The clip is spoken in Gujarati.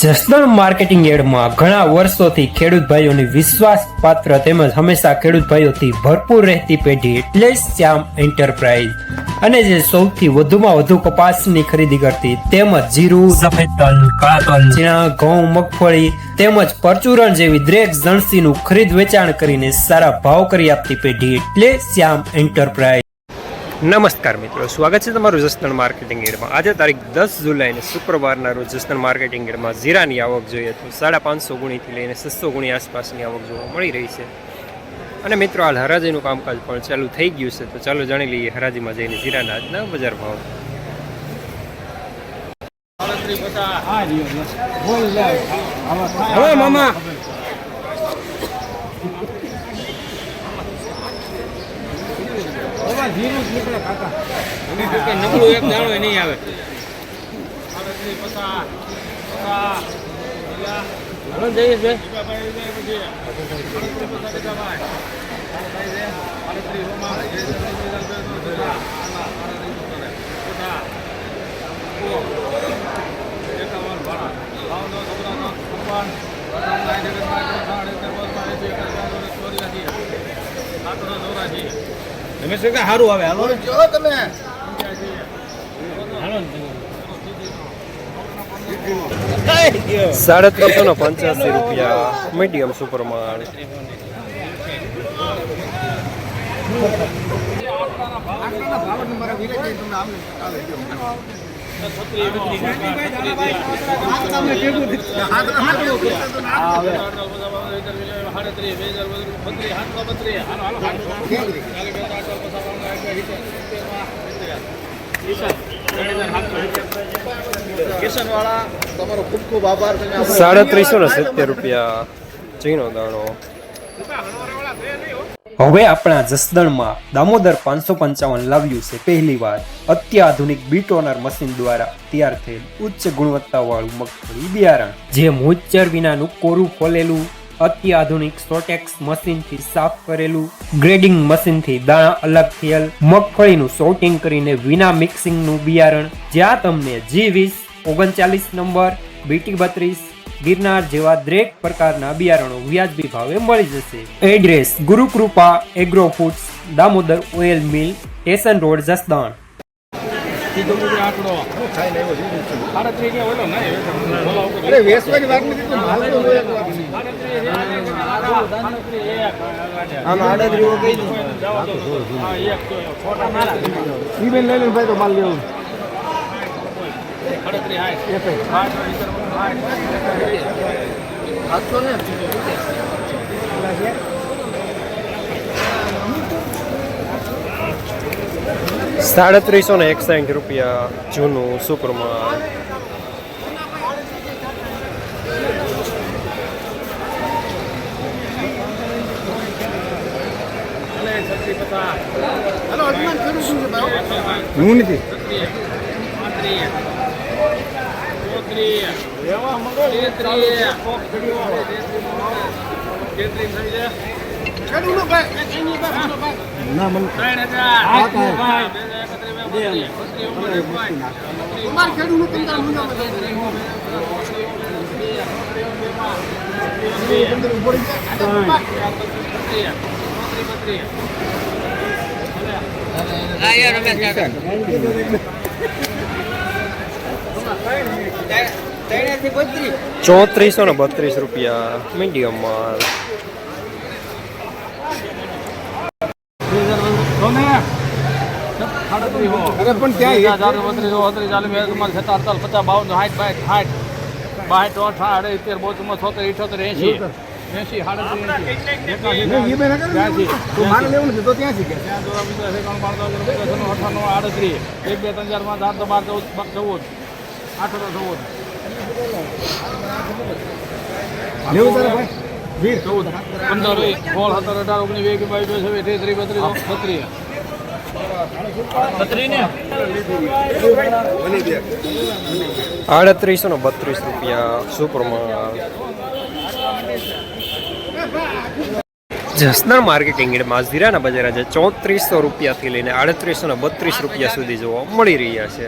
જસદણ માર્કેટિંગ યાર્ડમાં ઘણા વર્ષોથી ખેડૂત ભાઈઓની વિશ્વાસપાત્ર તેમજ હંમેશા ખેડૂત ભાઈઓથી ભરપૂર રહેતી પેઢી એટલે શ્યામ એન્ટરપ્રાઇઝ અને જે સૌથી વધુમાં વધુ કપાસની ખરીદી કરતી તેમજ જીરું, સફેદ તલ, કાળા તલ, ચણા, ઘઉં, મગફળી તેમજ પરચુરણ જેવી દરેક જણસીનું ખરીદ વેચાણ કરીને સારા ભાવ કરી આપતી પેઢી એટલે શ્યામ એન્ટરપ્રાઇઝ। નમસ્કાર મિત્રો, સ્વાગત છે તમારું જસદણ માર્કેટિંગ યાર્ડમાં। આજે તારીખ 10 જુલાઈને શુક્રવારના રોજ જસદણ માર્કેટિંગ યાર્ડમાં જીરાની આવક જોઈએ તો 550 ગુણીથી લઈને 600 ગુણી આસપાસની આવક જોવા મળી રહી છે। અને મિત્રો હાલ હરાજીનું કામકાજ પણ ચાલુ થઈ ગયું છે, તો ચાલો જાણી લઈએ હરાજીમાં જઈને જીરાના આજના બજાર ભાવ। હવે મામા નબળું એક દાણો નહીં આવે। તમે શું સારું આવે હાલો તમે 385 રૂપિયા મીડિયમ સુપર માલ। કિશન વાળા તમારો ખૂબ ખૂબ આભાર। 370 રૂપિયા ચીનો દાણો। હવે આપણા જસદણમાં દામોદર 555 લાવ્યું છે પહેલી વાર અત્યાધુનિક બીટોનર મશીન દ્વારા તૈયાર થયેલ ઉચ્ચ ગુણવત્તાવાળું મગફળી બિયારણ, જે મોઇસ્ચર વિનાનું કોરું ફોલેલું અત્યાધુનિક સોટેક્સ મશીનથી સાફ કરેલું ગ્રેડિંગ મશીનથી દાણા અલગ થયેલ મગફળીનું સોર્ટિંગ કરીને વિના મિક્સિંગનું બિયારણ, જ્યાં તમને G20 39 નંબર, BT32 ગિરનાર જેવા દરેક પ્રકારના બિયારણો વ્યાજબી ભાવે મળી જશે। Address Gurukrupa agro foods, Damodar oil mill, station road, Jasdan. ₹361 રૂપિયા જૂનું સુપરમાં। હું નથી ના મને ₹332 રૂપિયા મીડિયમ માલ। અરે પણ ત્યાં 32 40 50 52 ₹332 રૂપિયા સુપરમાં। જસદણ માર્કેટિંગ યાર્ડમાં જીરાના બજાર આજે 3400 રૂપિયાથી લઈને 3832 રૂપિયા સુધી જોવા મળી રહ્યા છે।